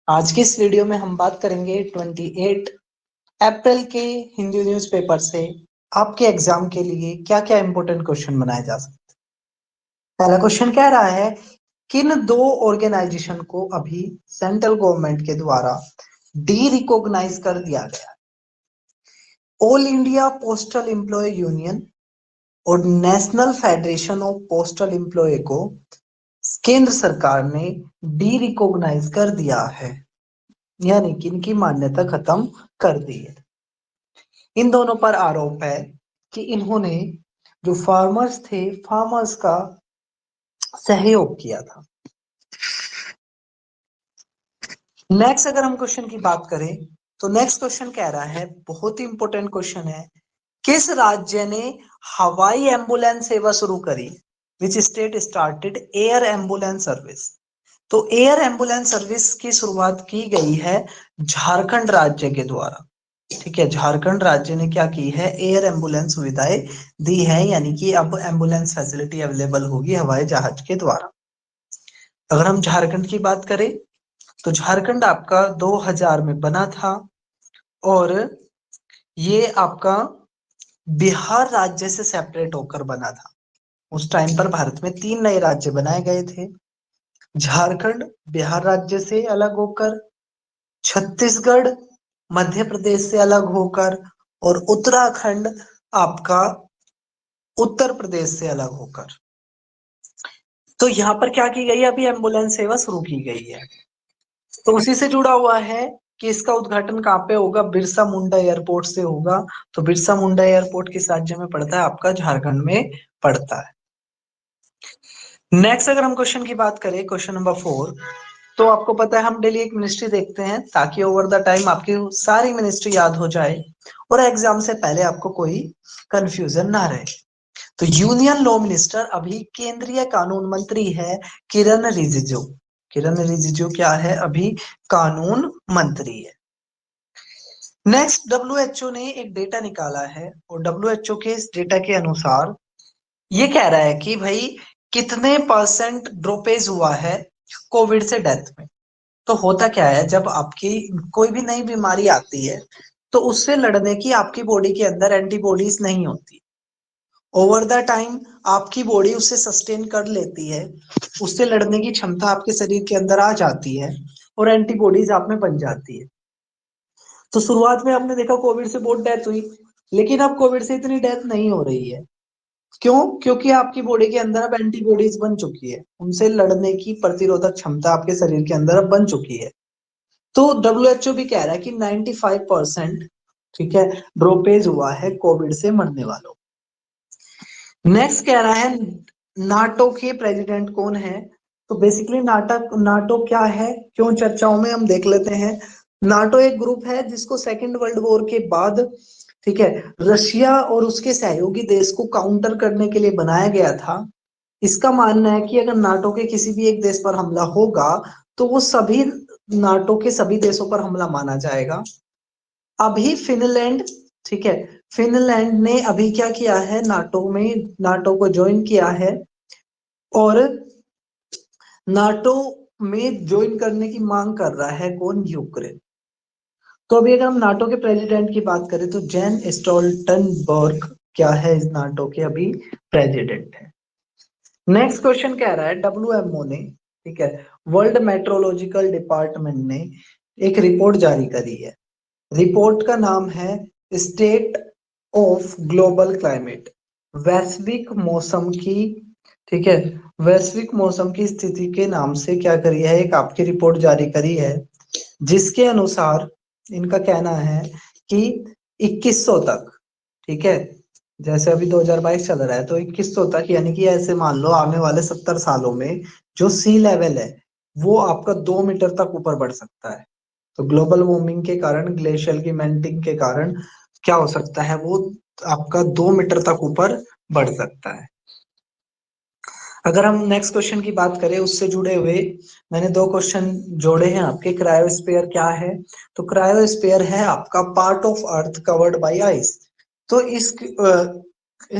आज की इस वीडियो में हम बात करेंगे 28 अप्रैल के हिंदी न्यूज़पेपर से आपके एग्जाम के लिए क्या क्या इंपॉर्टेंट क्वेश्चन बनाए जा सकते हैं। पहला क्वेश्चन कह रहा है किन दो ऑर्गेनाइजेशन को अभी सेंट्रल गवर्नमेंट के द्वारा डी रिकॉग्नाइज कर दिया गया? All India postal employ union और national federation of postal employ को केंद्र सरकार ने डी रिकॉग्नाइज कर दिया है, यानी कि इनकी मान्यता खत्म कर दी है। इन दोनों पर आरोप है कि इन्होंने जो फार्मर्स थे, फार्मर्स का सहयोग किया था। नेक्स्ट अगर हम क्वेश्चन की बात करें तो नेक्स्ट क्वेश्चन कह रहा है, बहुत ही इंपॉर्टेंट क्वेश्चन है, किस राज्य ने हवाई एम्बुलेंस सेवा शुरू करी? Which state started air ambulance service? तो एयर एम्बुलेंस सर्विस की शुरुआत की गई है झारखंड राज्य के द्वारा। ठीक है, झारखंड राज्य ने क्या की है, एयर एम्बुलेंस सुविधाएं दी है, यानी कि अब एम्बुलेंस फैसिलिटी अवेलेबल होगी हवाई जहाज के द्वारा। अगर हम झारखंड की बात करें तो झारखंड आपका 2000 में बना था और ये आपका बिहार राज्य से सेपरेट होकर बना था। उस टाइम पर भारत में 3 नए राज्य बनाए गए थे, झारखंड बिहार राज्य से अलग होकर, छत्तीसगढ़ मध्य प्रदेश से अलग होकर और उत्तराखंड आपका उत्तर प्रदेश से अलग होकर। तो यहाँ पर क्या की गई है, अभी एम्बुलेंस सेवा शुरू की गई है। तो उसी से जुड़ा हुआ है कि इसका उद्घाटन कहाँ पे होगा, बिरसा मुंडा एयरपोर्ट से होगा। तो बिरसा मुंडा एयरपोर्ट किस राज्य में पड़ता है, आपका झारखंड में पड़ता है। नेक्स्ट अगर हम क्वेश्चन की बात करें, क्वेश्चन नंबर 4, तो आपको पता है हम डेली एक मिनिस्ट्री देखते हैं ताकि ओवर द टाइम आपकी सारी मिनिस्ट्री याद हो जाए और एग्जाम से पहले आपको कोई कंफ्यूजन ना रहे। तो यूनियन लॉ मिनिस्टर अभी केंद्रीय कानून मंत्री है किरण रिजिजू। किरण रिजिजू क्या है, अभी कानून मंत्री है। नेक्स्ट डब्ल्यूएचओ ने एक डेटा निकाला है और डब्ल्यूएचओ के इस डेटा के अनुसार ये कह रहा है कि भाई कितने % ड्रॉपेज हुआ है कोविड से डेथ में। तो होता क्या है, जब आपकी कोई भी नई बीमारी आती है तो उससे लड़ने की आपकी बॉडी के अंदर एंटीबॉडीज नहीं होती। ओवर द टाइम आपकी बॉडी उससे सस्टेन कर लेती है, उससे लड़ने की क्षमता आपके शरीर के अंदर आ जाती है और एंटीबॉडीज आप में बन जाती है। तो शुरुआत में आपने देखा कोविड से बहुत डेथ हुई, लेकिन अब कोविड से इतनी डेथ नहीं हो रही है। क्यों? क्योंकि आपकी बॉडी के अंदर अब एंटीबॉडीज बन चुकी है, उनसे लड़ने की प्रतिरोधक क्षमता आपके शरीर के अंदर अब बन चुकी है। तो डब्ल्यूएचओ भी कह रहा है कि 95% ठीक है ड्रॉपेज हुआ है कोविड से मरने वालों। नेक्स्ट कह रहा है नाटो के प्रेसिडेंट कौन है? तो बेसिकली नाटो क्या है, क्यों चर्चाओं में, हम देख लेते हैं। नाटो एक ग्रुप है जिसको सेकेंड वर्ल्ड वॉर के बाद ठीक है रशिया और उसके सहयोगी देश को काउंटर करने के लिए बनाया गया था। इसका मानना है कि अगर नाटो के किसी भी एक देश पर हमला होगा तो वो सभी नाटो के सभी देशों पर हमला माना जाएगा। अभी फिनलैंड ठीक है, फिनलैंड ने अभी क्या किया है, नाटो को ज्वाइन किया है और नाटो में ज्वाइन करने की मांग कर रहा है कौन, यूक्रेन। तो अभी अगर हम नाटो के प्रेसिडेंट की बात करें तो जेन स्टोल्टनबर्ग क्या है, इस नाटो के अभी प्रेसिडेंट है। नेक्स्ट क्वेश्चन कह रहा है डब्ल्यूएमओ ने ठीक है वर्ल्ड मेट्रोलॉजिकल डिपार्टमेंट ने एक रिपोर्ट जारी करी है। रिपोर्ट का नाम है स्टेट ऑफ ग्लोबल क्लाइमेट, वैश्विक मौसम की ठीक है वैश्विक मौसम की स्थिति के नाम से क्या करी है, एक आपकी रिपोर्ट जारी करी है, जिसके अनुसार इनका कहना है कि 2100 तक ठीक है, जैसे अभी 2022 चल रहा है तो 2100 तक, यानी कि ऐसे मान लो आने वाले 70 सालों में जो सी लेवल है वो आपका 2 मीटर तक ऊपर बढ़ सकता है। तो ग्लोबल वार्मिंग के कारण, ग्लेशियर की मेल्टिंग के कारण क्या हो सकता है, वो आपका 2 मीटर तक ऊपर बढ़ सकता है। अगर हम नेक्स्ट क्वेश्चन की बात करें उससे जुड़े हुए, मैंने 2 क्वेश्चन जोड़े हैं आपके। क्रायोस्फीयर क्या है? तो क्रायोस्फीयर है आपका part of earth covered by ice. तो इस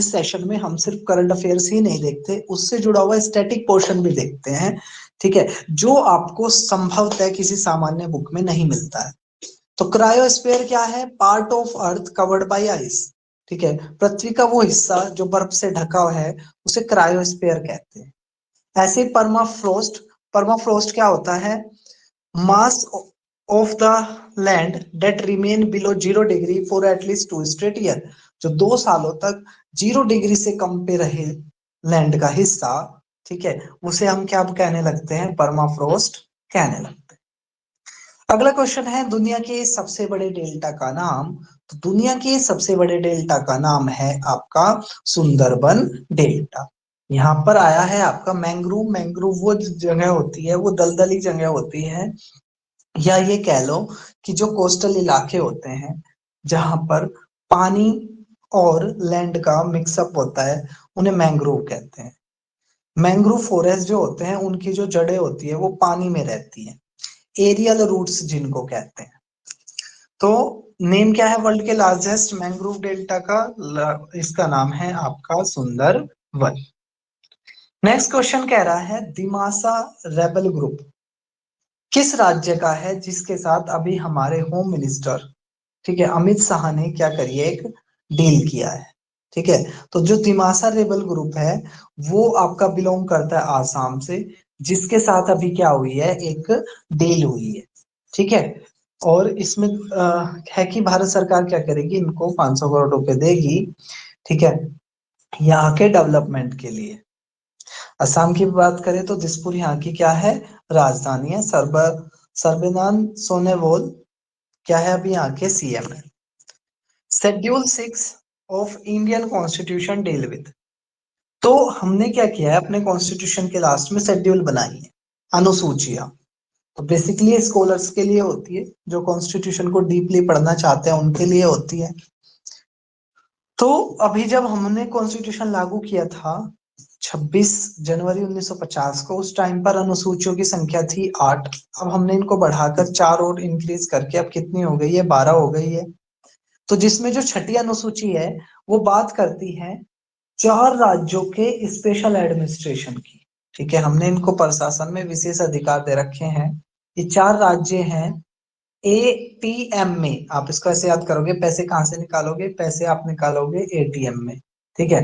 सेशन में हम सिर्फ करंट अफेयर्स ही नहीं देखते, उससे जुड़ा हुआ स्टैटिक पोर्शन भी देखते हैं ठीक है, जो आपको संभवतः किसी सामान्य बुक में नहीं मिलता है। तो क्रायोस्फीयर क्या है? Part of earth covered by ice. ठीक है, पृथ्वी का वो हिस्सा जो बर्फ से ढका हुआ है उसे क्रायोस्फीयर कहते हैं। ऐसे परमाफ्रोस्ट, परमाफ्रोस्ट क्या होता है? Mass of the land that remain below 0 degree for at least 2 straight year. जो 2 सालों तक 0 डिग्री से कम पे रहे लैंड का हिस्सा, ठीक है, उसे हम क्या कहने लगते हैं? परमाफ्रोस्ट कहने लगते हैं। अगला क्वेश्चन है दुनिया के सबसे बड़े डेल्टा का नाम। तो दुनिया के सबसे बड़े डेल्टा का नाम है आपका सुंदरबन डेल्टा। यहाँ पर आया है आपका मैंग्रोव। मैंग्रोव वो जगह होती है, वो दलदली जगह होती है, या ये कह लो कि जो कोस्टल इलाके होते हैं जहां पर पानी और लैंड का मिक्सअप होता है, उन्हें मैंग्रोव कहते हैं। मैंग्रोव फॉरेस्ट जो होते हैं उनकी जो जड़ें होती है वो पानी में रहती हैं, एरियल रूट्स जिनको कहते हैं। तो नेम क्या है वर्ल्ड के लार्जेस्ट मैंग्रोव डेल्टा का? इसका नाम है आपका सुंदरवन। नेक्स्ट क्वेश्चन कह रहा है दिमासा रेबल ग्रुप किस राज्य का है जिसके साथ अभी हमारे होम मिनिस्टर, ठीक है, अमित शाह ने क्या करी है? एक डील किया है। ठीक है, तो जो दिमासा रेबल ग्रुप है वो आपका बिलोंग करता है आसाम से, जिसके साथ अभी क्या हुई है? एक डील हुई है। ठीक है, और इसमें है कि भारत सरकार क्या करेगी? इनको 500 करोड़ रुपए देगी, ठीक है, यहाँ के डेवलपमेंट के लिए। असम की बात करें तो दिसपुर यहाँ की क्या है? राजधानी है। सर्बानंद सोनोवाल क्या है? अभी यहाँ के सीएम है। Schedule 6 of Indian constitution deal with. तो हमने क्या किया है? अपने कॉन्स्टिट्यूशन के लास्ट में शेड्यूल बनाई है, अनुसूचियां। तो बेसिकली स्कॉलर्स के लिए होती है, जो कॉन्स्टिट्यूशन को डीपली पढ़ना चाहते हैं उनके लिए होती है। तो अभी जब हमने कॉन्स्टिट्यूशन लागू किया था 26 जनवरी 1950 को, उस टाइम पर अनुसूचियों की संख्या थी 8। अब हमने इनको बढ़ाकर 4 और इंक्रीज करके अब कितनी हो गई है? 12 हो गई है। तो जिसमें जो छठी अनुसूची है वो बात करती है 4 राज्यों के स्पेशल एडमिनिस्ट्रेशन की। ठीक है, हमने इनको प्रशासन में विशेष अधिकार दे रखे हैं। ये 4 राज्य हैं। एटीएम में आप इसको ऐसे याद करोगे, पैसे कहां से निकालोगे? पैसे आप निकालोगे एटीएम में। ठीक है,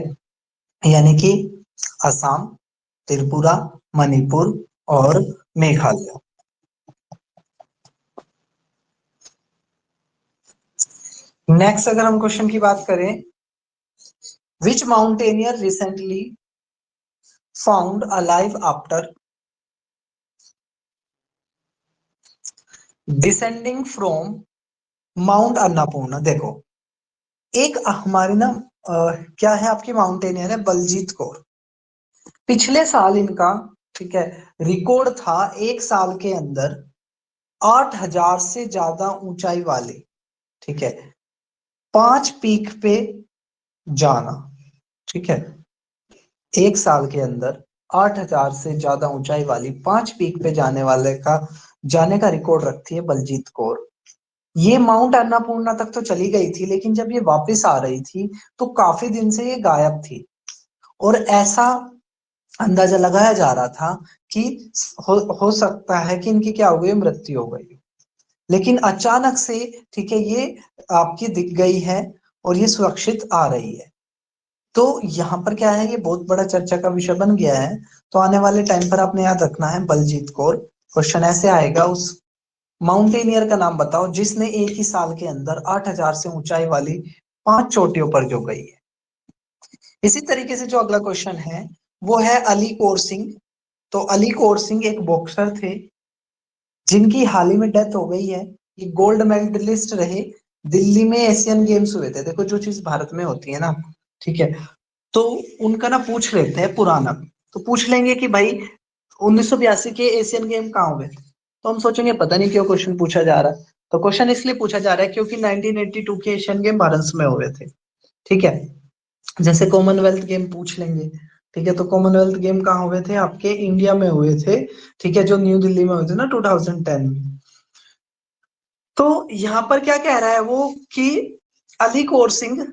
यानी कि असम, त्रिपुरा, मणिपुर और मेघालय। नेक्स्ट अगर हम क्वेश्चन की बात करें, which mountaineer recently found alive after descending from mount Annapurna. देखो, एक हमारी ना क्या है आपकी माउंटेनियर है बलजीत कौर। पिछले साल इनका, ठीक है, रिकॉर्ड था एक साल के अंदर 8,000 से ज्यादा ऊंचाई वाले, ठीक है, 5 पीक पे जाना। ठीक है, एक साल के अंदर 8,000 से ज्यादा ऊंचाई वाली 5 पीक पे जाने का रिकॉर्ड रखती है बलजीत कौर। ये माउंट अन्नपूर्णा तक तो चली गई थी, लेकिन जब ये वापस आ रही थी तो काफी दिन से ये गायब थी, और ऐसा अंदाजा लगाया जा रहा था कि हो सकता है कि इनकी क्या हो गई? मृत्यु हो गई। लेकिन अचानक से, ठीक है, ये आपकी दिख गई है और ये सुरक्षित आ रही है। तो यहाँ पर क्या है? ये बहुत बड़ा चर्चा का विषय बन गया है। तो आने वाले टाइम पर आपने याद रखना है बलजीत कौर। क्वेश्चन ऐसे आएगा, उस माउंटेनियर का नाम बताओ जिसने एक ही साल के अंदर 8,000 से ऊंचाई वाली 5 चोटियों पर जो गई है। इसी तरीके से जो अगला क्वेश्चन है वो है अली कौर सिंह। तो अली कौर सिंह एक बॉक्सर थे जिनकी हाल ही में डेथ हो गई है। ये गोल्ड मेडलिस्ट रहे। दिल्ली में एशियन गेम्स हुए थे। देखो, जो चीज भारत में होती है ना, ठीक है, तो उनका ना पूछ लेते हैं पुराना। तो पूछ लेंगे कि भाई 1982 के एशियन गेम कहाँ हुए थे? तो हम सोचेंगे पता नहीं क्यों क्वेश्चन पूछा जा रहा है। तो क्वेश्चन इसलिए पूछा जा रहा है क्योंकि 1982 के एशियन गेम भारत में हुए थे। ठीक है, जैसे कॉमनवेल्थ गेम पूछ लेंगे। ठीक है, तो कॉमनवेल्थ गेम कहाँ हुए थे? आपके इंडिया में हुए थे। ठीक है, जो न्यू दिल्ली में हुए थे ना 2010 में। तो यहाँ पर क्या कह रहा है वो कि अली कौर सिंह,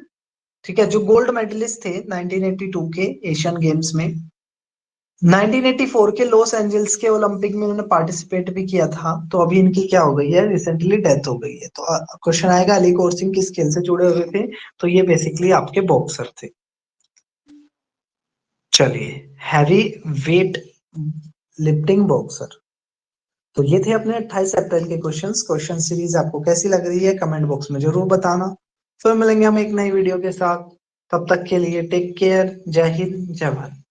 ठीक है, जो गोल्ड मेडलिस्ट थे 1982 के एशियन गेम्स में, 1984 के लॉस एंजल्स के ओलंपिक में उन्होंने पार्टिसिपेट भी किया था, तो अभी इनकी क्या हो गई है, रिसेंटली डेथ हो गई है। तो क्वेश्चन आएगा अली कौर सिंह किस खेल से जुड़े हुए थे, तो ये बेसिकली आपके बॉक्सर थे। चलिए, हैवी वेट लिफ्टिंग बॉक्सर। तो ये थे अपने 28 अप्रैल के क्वेश्चंस। क्वेश्चन सीरीज आपको कैसी लग रही है कमेंट बॉक्स में जरूर बताना। फिर मिलेंगे हम एक नई वीडियो के साथ, तब तक के लिए टेक केयर, जय हिंद, जय भारत।